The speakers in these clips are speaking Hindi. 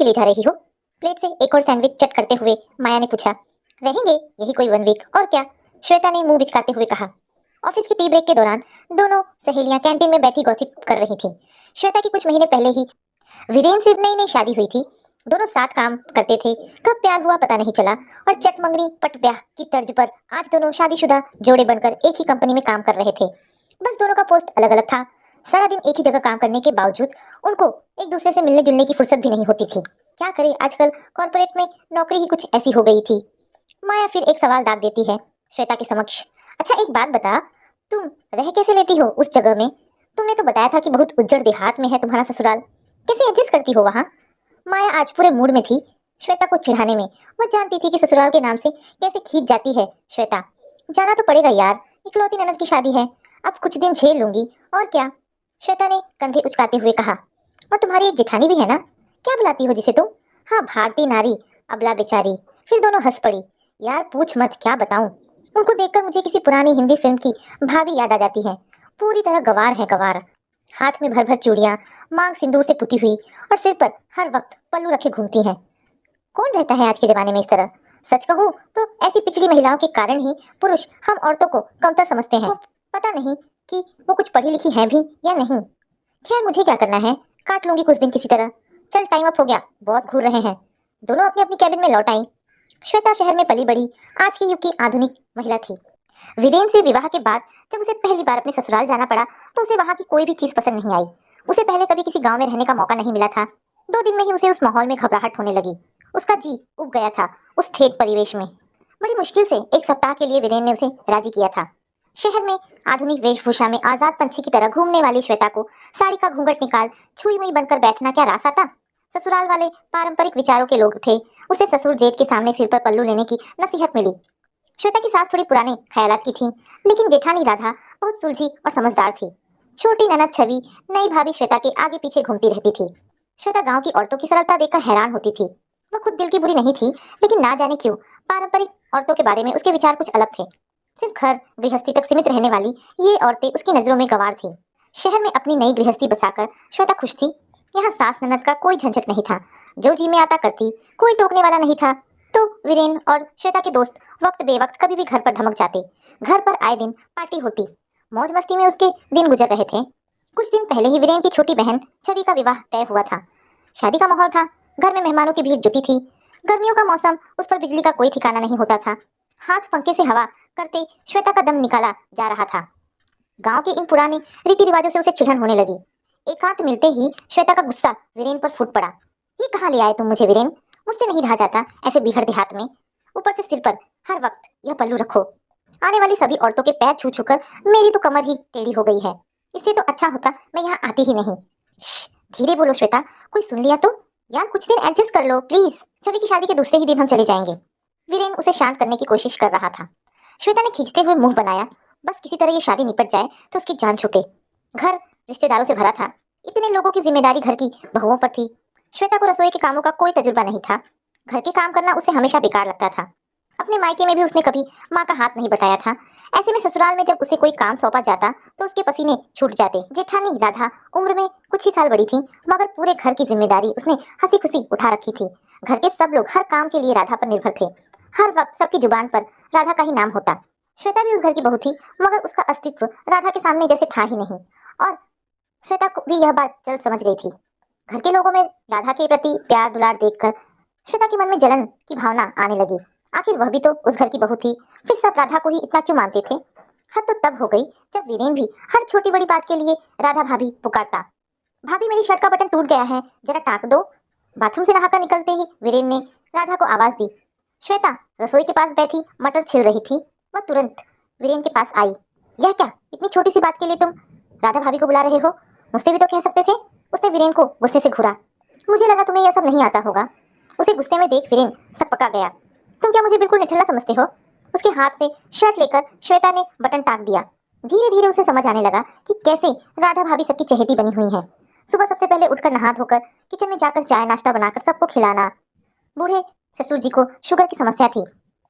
के लिए जा रही हो? प्लेट से एक और सैंडविच चट करते हुए माया ने पूछा। रहेंगे यही कोई 1 वीक, और क्या, श्वेता ने मुंह बिचकाते हुए कहा। ऑफिस की टी ब्रेक के दौरान दोनों सहेलियां कैंटीन में बैठी गॉसिप कर रही थीं। श्वेता की कुछ महीने पहले ही वीरेन से नई नई शादी हुई थी। दोनों साथ काम करते थे, कब प्यार हुआ पता नहीं चला, और चटमंगनी पट ब्याह की तर्ज पर आज दोनों शादीशुदा जोड़े बनकर एक ही कंपनी में काम कर रहे थे। बस दोनों का पोस्ट अलग अलग था। सारा दिन एक ही जगह काम करने के बावजूद उनको एक दूसरे से मिलने जुलने की फुर्सत भी नहीं होती थी। क्या करे, आजकल कॉर्पोरेट में नौकरी ही कुछ ऐसी हो गई थी। माया फिर एक सवाल दाग देती है श्वेता के समक्ष। अच्छा एक बात बता, तुम रह कैसे लेती हो उस जगह में? तुमने तो बताया था कि बहुत उज्जड़ देहात में है तुम्हारा ससुराल, कैसे एडजस्ट करती हो वहाँ? माया आज पूरे मूड में थी श्वेता को चिढ़ाने में। वह जानती थी कि ससुराल के नाम से कैसे खींच जाती है श्वेता। जाना तो पड़ेगा यार, इकलौती ननद की शादी है, अब कुछ दिन झेल लूंगी और क्या, श्वेता ने कंधे उचकाते हुए कहा। और तुम्हारी एक जेठानी भी है ना, क्या बुलाती हो जिसे तुम? हाँ, भारती नारी, अबला बेचारी। फिर दोनों हंस पड़ी। यार पूछ मत, क्या बताऊं, उनको देखकर मुझे किसी पुरानी हिंदी फिल्म की भाभी याद आ जाती है। पूरी तरह गवार है गवार, हाथ में भर भर चूड़ियां, मांग सिंदूर से पुती हुई, और सिर पर हर वक्त पल्लू रखे घूमती हैं। कौन रहता है आज के जमाने में इस तरह? सच कहूँ तो ऐसी पिछड़ी महिलाओं के कारण ही पुरुष हम औरतों को कमतर समझते हैं। पता नहीं कि वो कुछ पढ़ी लिखी हैं भी या नहीं। खैर मुझे क्या करना है, काट लूंगी कुछ दिन किसी तरह। चल टाइम अप हो गया, बॉस घूर रहे हैं। दोनों अपनी अपनी कैबिन में लौट आई। श्वेता शहर में पली बड़ी आज के युग की आधुनिक महिला थी। वीरेन से विवाह के बाद जब उसे पहली बार अपने ससुराल जाना पड़ा तो उसे वहाँ की कोई भी चीज पसंद नहीं आई। उसे पहले कभी किसी गांव में रहने का मौका नहीं मिला था। 2 दिन में ही उसे उस माहौल में घबराहट होने लगी। उसका जी उब गया था उस ठेठ परिवेश में। बड़ी मुश्किल से एक सप्ताह के लिए वीरेन ने उसे राजी किया था। शहर में आधुनिक वेशभूषा में आजाद पंछी की तरह घूमने वाली श्वेता को साड़ी का घूंघट निकाल छुई मुई बनकर बैठना क्या रास आता? ससुराल वाले पारंपरिक विचारों के लोग थे। उसे ससुर जेठ के सामने सिर पर पल्लू लेने की नसीहत मिली। श्वेता की सास थोड़ी पुराने ख्यालात की थी, लेकिन जेठानी राधा बहुत सुलझी और समझदार थी। छोटी ननद छवि नई भाभी श्वेता के आगे पीछे घूमती रहती थी। श्वेता गांव की औरतों की सरलता देखकर हैरान होती थी। वह खुद दिल की बुरी नहीं थी, लेकिन ना जाने क्यों पारंपरिक औरतों के बारे में उसके विचार कुछ अलग थे। सिर्फ घर गृहस्थी तक सीमित रहने वाली ये औरतें उसकी नजरों में गंवार थी। शहर में अपनी नई गृहस्थी बसाकर श्वेता खुश थी। यहाँ सास ननद का कोई झंझट नहीं था, जो जी में आता करती, कोई टोकने वाला नहीं था। तो वीरेन और श्वेता के दोस्त वक्त बेवक्त कभी भी घर पर धमक जाते। घर पर आए दिन पार्टी होती, मौज मस्ती में उसके दिन गुजर रहे थे। कुछ दिन पहले ही वीरेन की छोटी बहन छवि का विवाह तय हुआ था। शादी का माहौल था, घर में मेहमानों की भीड़ जुटी थी। गर्मियों का मौसम, उस पर बिजली का कोई ठिकाना नहीं होता था। हाथ पंखे से हवा करते श्वेता का दम निकाला जा रहा था। गांव के इन पुराने रीति रिवाजों से उसे चिढ़न होने लगी। एकांत मिलते ही श्वेता का गुस्सा वीरेन पर फूट पड़ा। ये कहाँ ले आए तुम मुझे वीरेन? मुझसे नहीं रहा जाता ऐसे बिहड़ देहात में। ऊपर से सिर पर हर वक्त यह पल्लू रखो। आने वाली सभी औरतों के पैर छू छूकर मेरी तो कमर ही टेढ़ी हो गई है। इससे तो अच्छा होता मैं यहाँ आती ही नहीं। धीरे बोलो श्वेता, कोई सुन लिया तो? यार कुछ दिन एडजस्ट कर लो प्लीज। छवि की शादी के दूसरे ही दिन हम चले जाएंगे। वीरेन उसे शांत करने की कोशिश कर रहा था। श्वेता ने खींचते हुए मुंह बनाया। बस किसी तरह ये शादी निपट जाए तो उसकी जान छूटे। घर रिश्तेदारों से भरा था, इतने लोगों की जिम्मेदारी घर की बहुओं पर थी। श्वेता को रसोई के कामों का कोई तजुर्बा नहीं था। घर के काम करना उसे हमेशा बेकार लगता था। अपने मायके में भी उसने कभी माँ का हाथ नहीं बटाया था। ऐसे में ससुराल में जब उसे कोई काम सौंपा जाता तो उसके पसीने छूट जाते। जेठानी राधा उम्र में कुछ ही साल बड़ी थी, मगर पूरे घर की जिम्मेदारी उसने हंसी खुशी उठा रखी थी। घर के सब लोग हर काम के लिए राधा पर निर्भर थे। हर वक्त सबकी जुबान पर राधा का ही नाम होता। श्वेता भी उस घर की बहू थी, मगर उसका अस्तित्व राधा के सामने जैसे था ही नहीं। और श्वेता को भी यह बात जल्द समझ गई थी। घर के लोगों में राधा के प्रति प्यार दुलार देखकर श्वेता के मन में जलन की भावना आने लगी। आखिर वह भी तो उस घर की बहू थी, फिर सब राधा को ही इतना क्यों मानते थे? हद तो तब हो गई जब वीरेन भी हर छोटी बड़ी बात के लिए राधा भाभी पुकारता। भाभी मेरी शर्ट का बटन टूट गया है, जरा टाँक दो। बाथरूम से नहाकर निकलते ही वीरेन ने राधा को आवाज दी। श्वेता रसोई के पास बैठी मटर छिल रही थी। वह तुरंत वीरेन के पास आई। यह क्या, इतनी छोटी सी बात के लिए तुम राधा भाभी को बुला रहे हो? मुझसे भी तो कह सकते थे। उसने वीरेन को गुस्से से घूरा। मुझे लगा तुम्हें यह सब नहीं आता होगा। उसे गुस्से में देख वीरेन सकपका गया। तुम क्या मुझे बिल्कुल निठल्ला समझते हो? उसके हाथ से शर्ट लेकर श्वेता ने बटन टाँक दिया। धीरे धीरे उसे समझ आने लगा कि कैसे राधा भाभी सबकी चहेती बनी हुई हैं। सुबह सबसे पहले उठकर नहा धोकर किचन में जाकर चाय नाश्ता बनाकर सबको खिलाना। बूढ़े ससुर जी को शुगर की समस्या थी।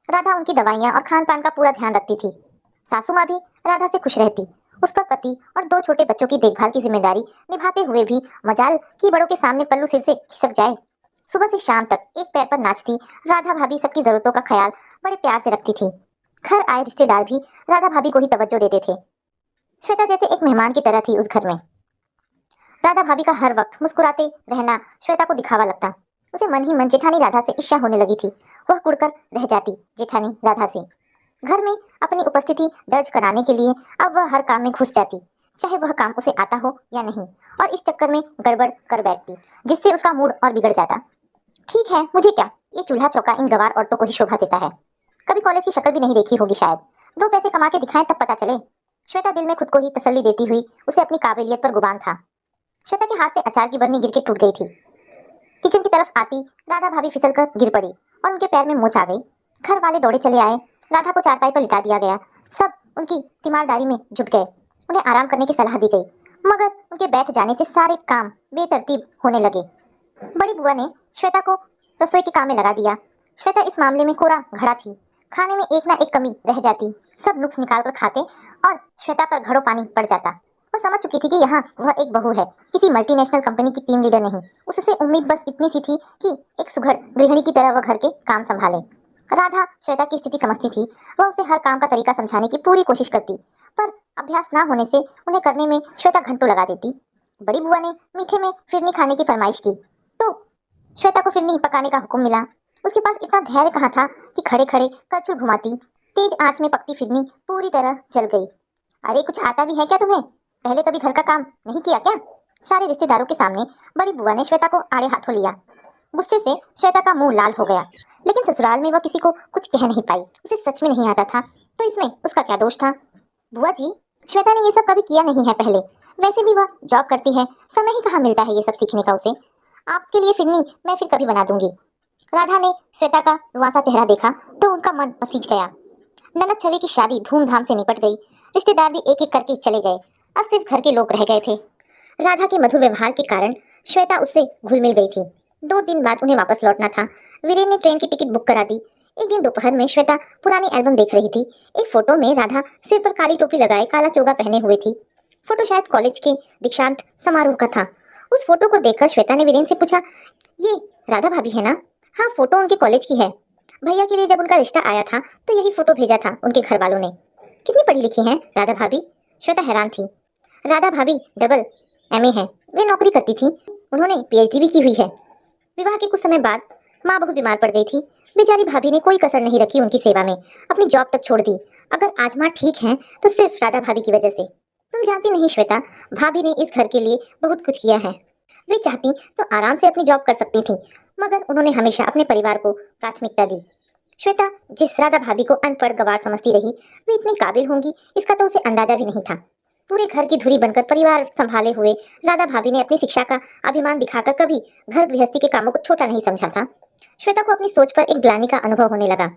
राधा उनकी दवाइयाँ और खान पान का पूरा ध्यान रखती थी। सासू माँ भी राधा से खुश रहती। उस पर पति और 2 छोटे बच्चों की देखभाल की जिम्मेदारी निभाते हुए भी मजाल कि बड़ों के सामने पल्लू सिर से खिसक जाए। सुबह से शाम तक एक पैर पर नाचती राधा भाभी सबकी जरूरतों का ख्याल बड़े प्यार से रखती थी। घर आए रिश्तेदार भी राधा भाभी को ही तवज्जो देते थे। श्वेता जैसे एक मेहमान की तरह थी उस घर में। राधा भाभी का हर वक्त मुस्कुराते रहना श्वेता को दिखावा लगता। उसे मन ही मन जेठानी राधा से ईर्ष्या होने लगी थी। वह कुड़कर रह जाती जेठानी राधा से। घर में अपनी उपस्थिति दर्ज कराने के लिए अब वह हर काम में घुस जाती, चाहे वह काम उसे आता हो या नहीं, और इस चक्कर में गड़बड़ कर बैठती, जिससे उसका मूड और बिगड़ जाता। ठीक है, मुझे क्या, ये चूल्हा चौका इन गवार औरतों को ही शोभा देता है। कभी कॉलेज की शक्ल भी नहीं देखी होगी शायद। 2 पैसे कमा के दिखाएं तब पता चले। श्वेता दिल में खुद को ही तसल्ली देती हुई उसे अपनी काबिलियत पर गुमान था। श्वेता के हाथ से अचार की बरनी गिर के टूट गई थी। किचन की तरफ आती राधा भाभी फिसल कर गिर पड़ी और उनके पैर में मोच आ गई। घर वाले दौड़े चले आए। राधा को चारपाई पर लिटा दिया गया। सब उनकी तीमारदारी में जुट गए। उन्हें आराम करने की सलाह दी गई, मगर उनके बैठ जाने से सारे काम बेतरतीब होने लगे। बड़ी बुआ ने श्वेता को रसोई के काम में लगा दिया। श्वेता इस मामले में कोरा घड़ा थी। खाने में एक ना एक कमी रह जाती। सब नुक्स निकाल कर खाते और श्वेता पर घड़ों पानी पड़ जाता। वह समझ चुकी थी कि यहाँ वह एक बहू है, किसी मल्टीनेशनल कंपनी की टीम लीडर नहीं। उससे उम्मीद बस इतनी सी थी कि एक सुघड़ गृहिणी की तरह वह घर के काम संभाले। राधा श्वेता की स्थिति समझती थी। वह उसे हर काम का तरीका समझाने की पूरी कोशिश करती, पर अभ्यास ना होने से उन्हें करने में श्वेता घंटों लगा देती। बड़ी बुआ ने मीठे में फिरनी खाने की फरमाइश की तो श्वेता को फिरनी पकाने का हुक्म मिला। उसके पास इतना धैर्य कहाँ था कि खड़े खड़े करछुल घुमाती। तेज आंच में पकती फिरनी पूरी तरह जल गई। अरे, कुछ आता भी है क्या तुम्हें? पहले कभी घर का काम नहीं किया क्या? सारे रिश्तेदारों के सामने बड़ी बुआ ने श्वेता को आड़े हाथों लिया। गुस्से से श्वेता का मुंह लाल हो गया, लेकिन ससुराल में वह किसी को कुछ कह नहीं पाई। उसे सच में नहीं आता था, तो इसमें उसका क्या दोष था? बुआ जी, श्वेता ने ये सब कभी किया नहीं है पहले। वैसे भी वह जॉब करती है, समय ही कहाँ मिलता है ये सब सीखने का उसे। आपके लिए फिरनी मैं फिर कभी बना दूंगी। राधा ने श्वेता का रुआंसा चेहरा देखा तो उनका मन पसीज गया। ननद छवि की शादी धूमधाम से निपट गई। रिश्तेदार भी एक एक करके चले गए। अब सिर्फ घर के लोग रह गए थे। राधा के मधुर व्यवहार के कारण श्वेता उससे घुल मिल गई थी। 2 दिन बाद उन्हें वापस लौटना था। वीरेन ने ट्रेन की टिकट बुक करा दी। एक दिन दोपहर में श्वेता पुरानी एल्बम देख रही थी। एक फोटो में राधा सिर पर काली टोपी लगाए काला चोगा पहने हुए थी। फोटो शायद कॉलेज के दीक्षांत समारोह का था। उस फोटो को देखकर श्वेता ने वीरेन से पूछा, ये राधा भाभी है ना? हाँ, फोटो उनके कॉलेज की है। भैया के लिए जब उनका रिश्ता आया था तो यही फोटो भेजा था उनके घर वालों ने। कितनी पढ़ी लिखी हैं राधा भाभी? श्वेता हैरान थी। राधा भाभी डबल MA है। वे नौकरी करती थी। उन्होंने PhD भी की हुई है। विवाह के कुछ समय बाद माँ बहुत बीमार पड़ गई थी। बेचारी भाभी ने कोई कसर नहीं रखी उनकी सेवा में, अपनी जॉब तक छोड़ दी। अगर आज माँ ठीक है तो सिर्फ राधा भाभी की वजह से। तुम जानती नहीं श्वेता, भाभी ने इस घर के लिए बहुत कुछ किया है। वे चाहती तो आराम से अपनी जॉब कर सकती थी, मगर उन्होंने हमेशा अपने परिवार को प्राथमिकता दी। श्वेता जिस राधा भाभी को अनपढ़ गवार समझती रही, वे इतनी काबिल होंगी इसका तो उसे अंदाजा भी नहीं था। पूरे घर की धुरी बनकर परिवार संभाले हुए राधा भाभी ने अपनी शिक्षा का अभिमान दिखाकर कभी घर गृहस्थी के कामों को छोटा नहीं समझा था। श्वेता को अपनी सोच पर एक ग्लानि का अनुभव होने लगा।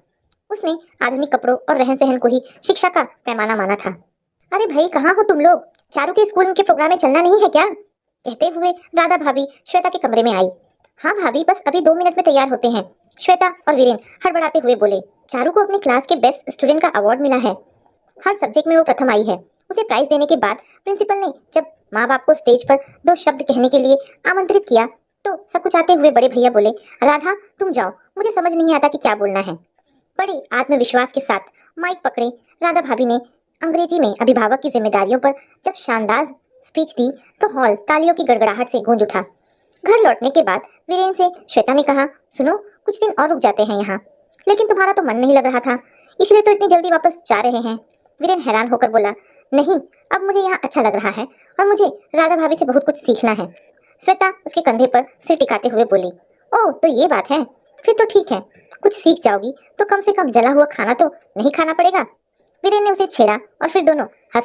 उसने आधुनिक कपड़ों और रहन सहन को ही शिक्षा का पैमाना माना था। अरे भाई, कहाँ हो तुम लोग? चारू के स्कूल के प्रोग्राम में चलना नहीं है क्या? कहते हुए राधा भाभी श्वेता के कमरे में आई। हाँ भाभी, बस अभी 2 मिनट में तैयार होते हैं, श्वेता और वीरेन हड़बड़ाते हुए बोले। चारू को अपनी क्लास के बेस्ट स्टूडेंट का अवार्ड मिला है। हर सब्जेक्ट में वो प्रथम आई है। उसे प्राइज देने के बाद प्रिंसिपल ने जब माँ बाप को स्टेज पर 2 शब्द कहने के लिए आमंत्रित किया तो सकुचाते हुए बड़े भैया बोले, राधा तुम जाओ, मुझे समझ नहीं आता कि क्या बोलना है। बड़े आत्मविश्वास के साथ माइक पकड़े राधा भाभी ने अंग्रेजी में अभिभावक की जिम्मेदारियों पर जब शानदार स्पीच दी तो हॉल तालियों की गड़गड़ाहट से गूंज उठा। घर लौटने के बाद वीरेन से श्वेता ने कहा, सुनो, कुछ दिन और रुक जाते हैं यहाँ। लेकिन तुम्हारा तो मन नहीं लग रहा था, इसलिए तो इतनी जल्दी वापस जा रहे हैं। वीरेन हैरान होकर बोला, नहीं, अब मुझे यहाँ अच्छा लग रहा है और मुझे राधा भाभी से बहुत कुछ सीखना है। श्वेता उसके कंधे पर सिर टिकाते हुए बोली, ओह तो ये बात है, फिर तो ठीक है। कुछ सीख जाओगी तो कम से कम जला हुआ खाना तो नहीं खाना पड़ेगा। वीरेन ने उसे छेड़ा और फिर दोनों